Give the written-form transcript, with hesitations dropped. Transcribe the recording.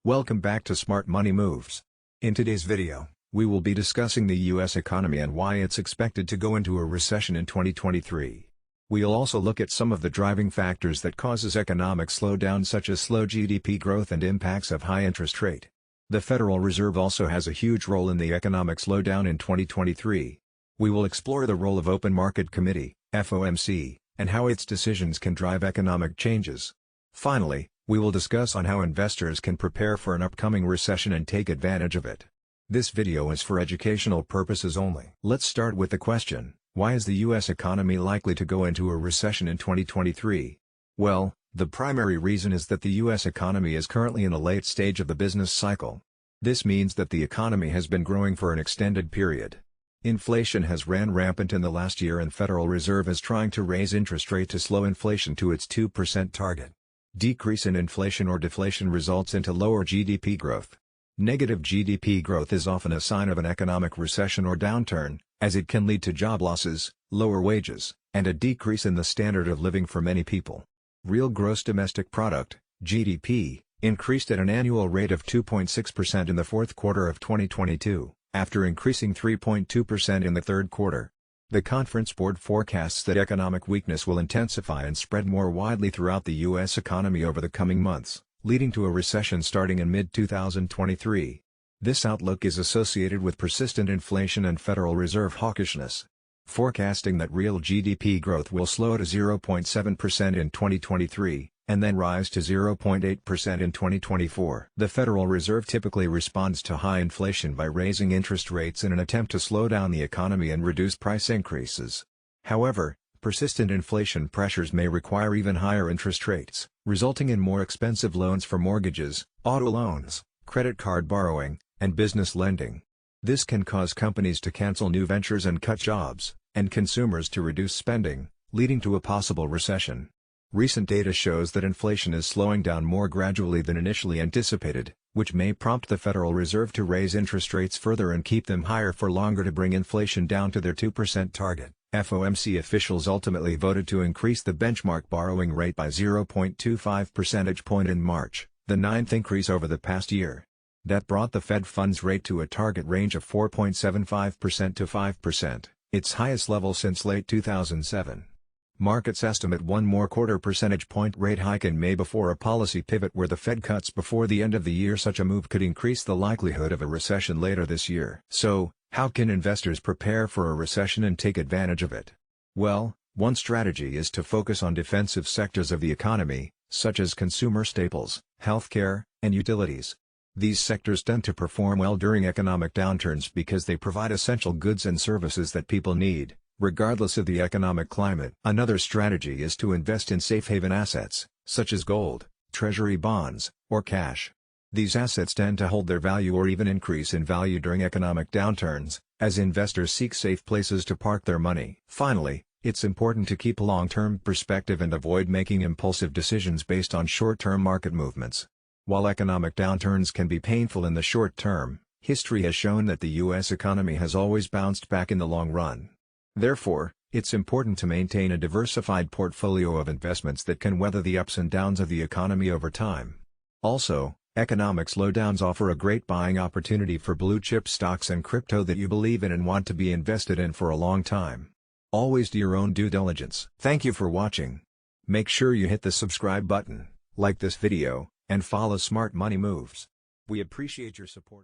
Welcome back to Smart Money Moves. In today's video, we will be discussing the U.S. economy and why it's expected to go into a recession in 2023. We'll also look at some of the driving factors that causes economic slowdown, such as slow GDP growth and impacts of high interest rate. The Federal Reserve also has a huge role in the economic slowdown in 2023. We will explore the role of Open Market Committee, FOMC, and how its decisions can drive economic changes. Finally, we will discuss on how investors can prepare for an upcoming recession and take advantage of it. This video is for educational purposes only. Let's start with the question, why is the U.S. economy likely to go into a recession in 2023? Well, the primary reason is that the U.S. economy is currently in a late stage of the business cycle. This means that the economy has been growing for an extended period. Inflation has ran rampant in the last year, and Federal Reserve is trying to raise interest rate to slow inflation to its 2% target. Decrease in inflation or deflation results into lower GDP growth. Negative GDP growth is often a sign of an economic recession or downturn, as it can lead to job losses, lower wages, and a decrease in the standard of living for many people. Real gross domestic product, GDP, increased at an annual rate of 2.6% in the fourth quarter of 2022, after increasing 3.2% in the third quarter. The Conference Board forecasts that economic weakness will intensify and spread more widely throughout the U.S. economy over the coming months, leading to a recession starting in mid-2023. This outlook is associated with persistent inflation and Federal Reserve hawkishness, forecasting that real GDP growth will slow to 0.7% in 2023, and then rise to 0.8% in 2024. The Federal Reserve typically responds to high inflation by raising interest rates in an attempt to slow down the economy and reduce price increases. However, persistent inflation pressures may require even higher interest rates, resulting in more expensive loans for mortgages, auto loans, credit card borrowing, and business lending. This can cause companies to cancel new ventures and cut jobs, and consumers to reduce spending, leading to a possible recession. Recent data shows that inflation is slowing down more gradually than initially anticipated, which may prompt the Federal Reserve to raise interest rates further and keep them higher for longer to bring inflation down to their 2% target. FOMC officials ultimately voted to increase the benchmark borrowing rate by 0.25 percentage point in March, the ninth increase over the past year. That brought the Fed funds rate to a target range of 4.75% to 5%, its highest level since late 2007. Markets estimate one more quarter percentage point rate hike in May before a policy pivot where the Fed cuts before the end of the year. Such a move could increase the likelihood of a recession later this year. So, how can investors prepare for a recession and take advantage of it? Well, one strategy is to focus on defensive sectors of the economy, such as consumer staples, healthcare, and utilities. These sectors tend to perform well during economic downturns because they provide essential goods and services that people need, regardless of the economic climate. Another strategy is to invest in safe haven assets, such as gold, treasury bonds, or cash. These assets tend to hold their value or even increase in value during economic downturns, as investors seek safe places to park their money. Finally, it's important to keep a long-term perspective and avoid making impulsive decisions based on short-term market movements. While economic downturns can be painful in the short term, history has shown that the U.S. economy has always bounced back in the long run. Therefore, it's important to maintain a diversified portfolio of investments that can weather the ups and downs of the economy over time. Also, economic slowdowns offer a great buying opportunity for blue-chip stocks and crypto that you believe in and want to be invested in for a long time. Always do your own due diligence. Thank you for watching. Make sure you hit the subscribe button, like this video, and follow Smart Money Moves. We appreciate your support.